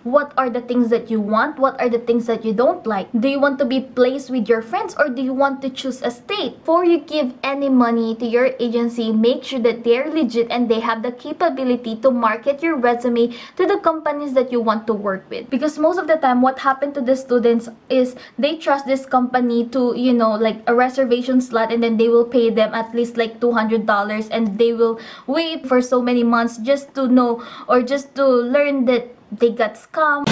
what are the things that you want, what are the things that you don't like. Do you want to be placed with your friends, or do you want to choose a state? Before you give any money to your agency, make sure that they're legit and they have the capability to market your resume to the companies that you want to work with. Because most of the time, what happened to the students is they trust this company to, you know, like a reservation slot, and then they will pay them at least like $200, and they will wait for so many months just to know or just to learn that they got scammed.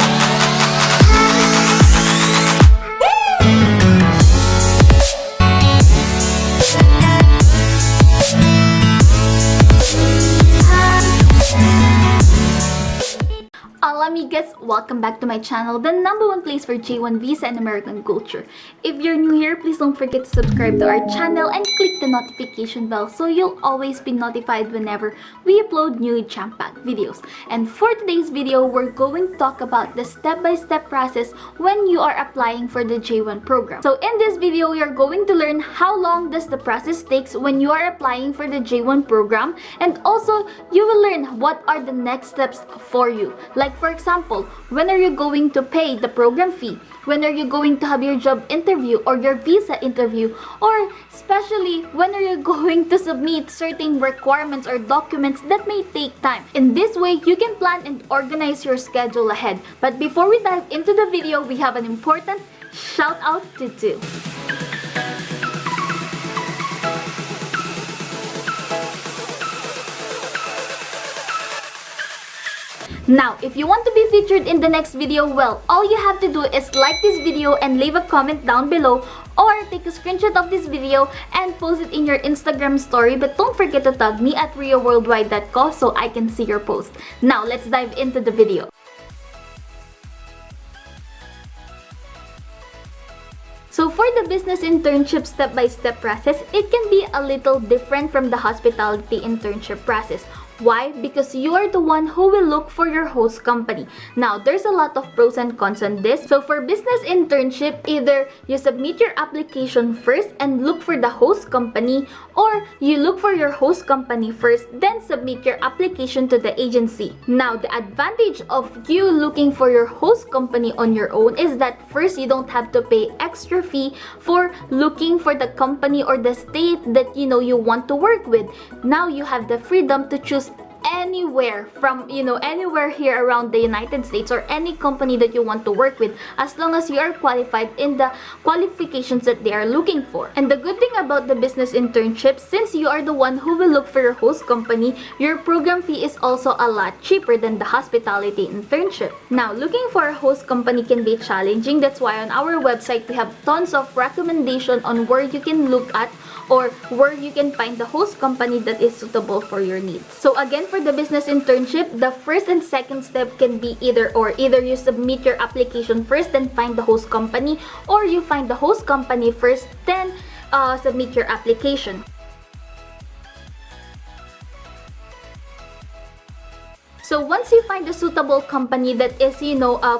Hola amigas! Welcome back to my channel, the #1 place for J1 visa and American culture. If you're new here, please don't forget to subscribe to our channel and click the notification bell so you'll always be notified whenever we upload new jam-packed videos. And for today's video, we're going to talk about the step-by-step process when you are applying for the J1 program. So in this video, we are going to learn how long does the process takes when you are applying for the J1 program, and also you will learn what are the next steps for you. Like for example, when are you going to pay the program fee? When are you going to have your job interview or your visa interview? Or especially, when are you going to submit certain requirements or documents that may take time? In this way, you can plan and organize your schedule ahead. But before we dive into the video, we have an important shout out to do. Now, if you want to be featured in the next video, well, all you have to do is like this video and leave a comment down below, or take a screenshot of this video and post it in your Instagram story. But don't forget to tag me at riaworldwide.co so I can see your post. Now, let's dive into the video. So for the business internship step-by-step process, it can be a little different from the hospitality internship process. Why? Because you are the one who will look for your host company. Now, there's a lot of pros and cons on this. So for business internship, either you submit your application first and look for the host company, or you look for your host company first, then submit your application to the agency. Now, the advantage of you looking for your host company on your own is that first, you don't have to pay extra fee for looking for the company or the state that you want to work with. Now, you have the freedom to choose anywhere from anywhere here around the United States, or any company that you want to work with, as long as you are qualified in the qualifications that they are looking for. And the good thing about the business internship, since you are the one who will look for your host company, your program fee is also a lot cheaper than the hospitality internship. Now, looking for a host company can be challenging. That's why on our website we have tons of recommendation on where you can look at or where you can find the host company that is suitable for your needs. So again, for the business internship, the first and second step can be either you submit your application first, then find the host company, or you find the host company first, then submit your application. So once you find a suitable company that is,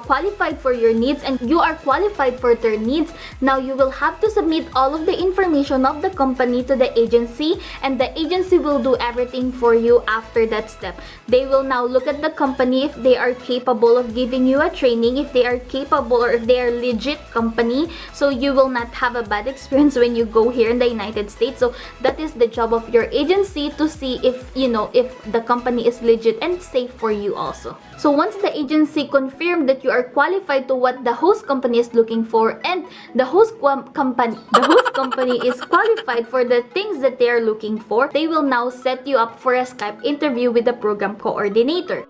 qualified for your needs, and you are qualified for their needs, now you will have to submit all of the information of the company to the agency, and the agency will do everything for you after that step. They will now look at the company if they are capable of giving you a training, if they are capable, or if they are legit company, so you will not have a bad experience when you go here in the United States. So that is the job of your agency, to see if the company is legit and safe for you also. So once the agency confirmed that you are qualified to what the host company is looking for, and the host company is qualified for the things that they are looking for, they will now set you up for a Skype interview with the program coordinator.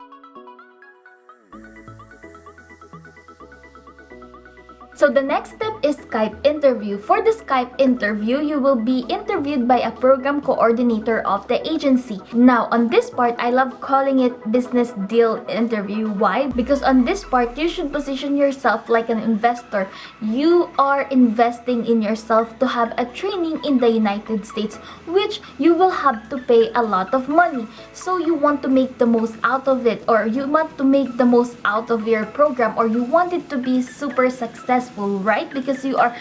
So the next step is Skype interview. For the Skype interview, you will be interviewed by a program coordinator of the agency. Now, on this part, I love calling it business deal interview. Why? Because on this part, you should position yourself like an investor. You are investing in yourself to have a training in the United States, which you will have to pay a lot of money. So you want to make the most out of it, or you want to make the most out of your program, or you want it to be super successful, right? Because you are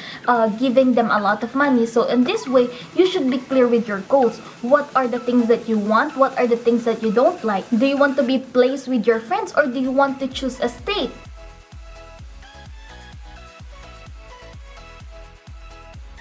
giving them a lot of money. So in this way, you should be clear with your goals. What are the things that you want? What are the things that you don't like? Do you want to be placed with your friends, or do you want to choose a state?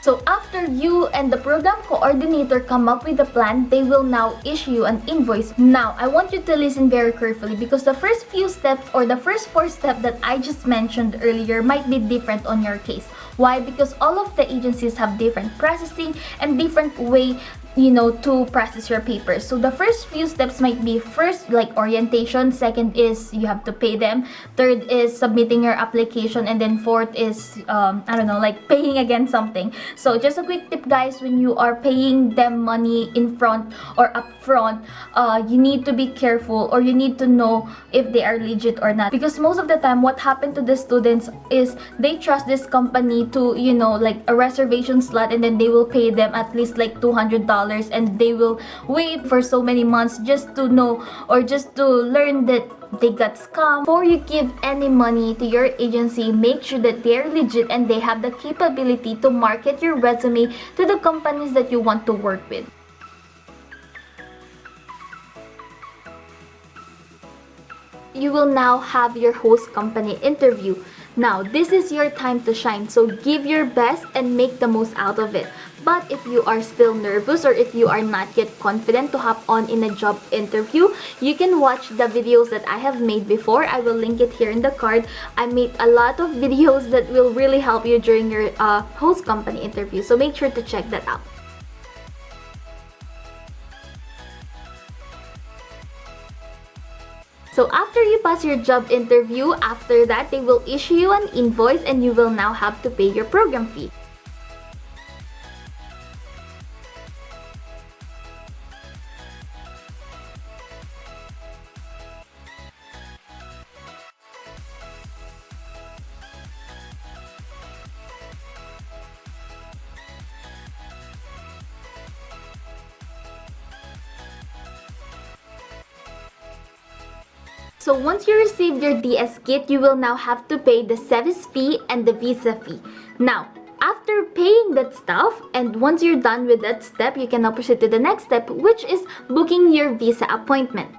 So after you and the program coordinator come up with a plan, they will now issue you an invoice. Now, I want you to listen very carefully because the first few steps or the first 4 steps that I just mentioned earlier might be different on your case. Why? Because all of the agencies have different processing and different way to process your papers. So the first few steps might be first like orientation, second is you have to pay them, third is submitting your application, and then fourth is I don't know, like paying again something. So just a quick tip guys, when you are paying them money in front or upfront, you need to be careful or you need to know if they are legit or not, because most of the time what happened to the students is they trust this company to like a reservation slot, and then they will pay them at least like $200, and they will wait for so many months just to know or just to learn that they got scammed. Before you give any money to your agency, make sure that they're legit and they have the capability to market your resume to the companies that you want to work with. You will now have your host company interview. Now, this is your time to shine, so give your best and make the most out of it. But if you are still nervous or if you are not yet confident to hop on in a job interview, you can watch the videos that I have made before. I will link it here in the card. I made a lot of videos that will really help you during your host company interview, so make sure to check that out. So after you pass your job interview, after that they will issue you an invoice and you will now have to pay your program fee. So once you receive your DS kit, you will now have to pay the SEVIS fee and the visa fee. Now, after paying that stuff, and once you're done with that step, you can now proceed to the next step, which is booking your visa appointment.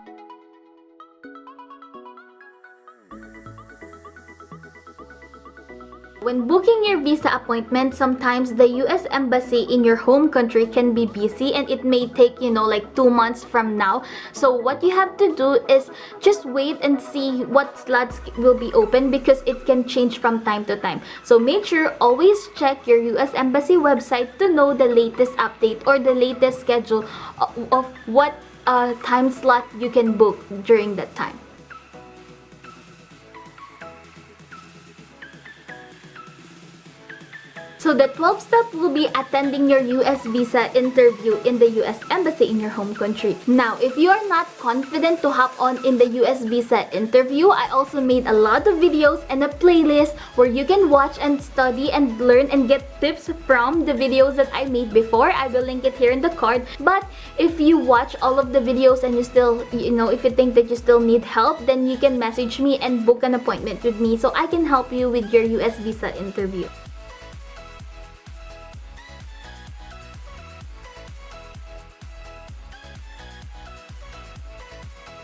When booking your visa appointment, sometimes the US Embassy in your home country can be busy and it may take, like 2 months from now. So what you have to do is just wait and see what slots will be open, because it can change from time to time. So make sure always check your US Embassy website to know the latest update or the latest schedule of what time slot you can book during that time. So the 12th step will be attending your US visa interview in the US Embassy in your home country. Now, if you are not confident to hop on in the US visa interview, I also made a lot of videos and a playlist where you can watch and study and learn and get tips from the videos that I made before. I will link it here in the card. But if you watch all of the videos and you still, if you think that you still need help, then you can message me and book an appointment with me so I can help you with your US visa interview.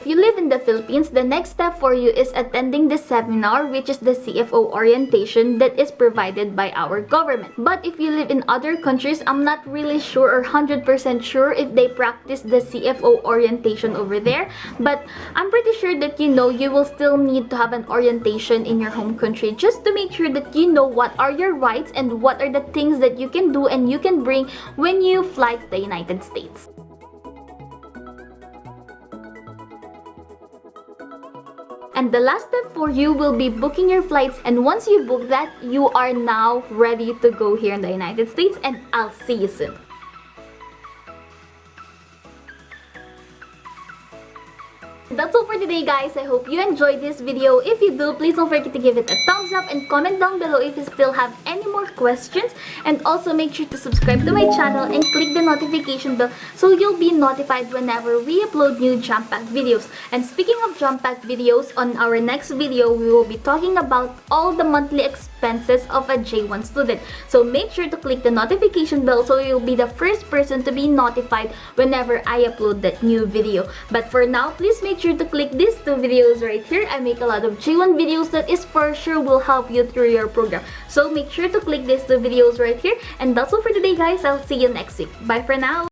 If you live in the Philippines, the next step for you is attending the seminar, which is the CFO orientation that is provided by our government. But if you live in other countries, I'm not really sure or 100% sure if they practice the CFO orientation over there. But I'm pretty sure that you will still need to have an orientation in your home country, just to make sure that you know what are your rights and what are the things that you can do and you can bring when you fly to the United States. And the last step for you will be booking your flights, and once you book that, you are now ready to go here in the United States, and I'll see you soon. That's all for today, guys. I hope you enjoyed this video. If you do, please don't forget to give it a thumbs up and comment down below if you still have any more questions. And also make sure to subscribe to my channel and click the notification bell so you'll be notified whenever we upload new jam-packed videos. And speaking of jam-packed videos, on our next video, we will be talking about all the monthly expenses of a J1 student. So make sure to click the notification bell so you'll be the first person to be notified whenever I upload that new video. But for now, please make sure sure to click these two videos right here. I make a lot of J1 videos that is for sure will help you through your program. So make sure to click these two videos right here. And that's all for today, guys. I'll see you next week. Bye for now.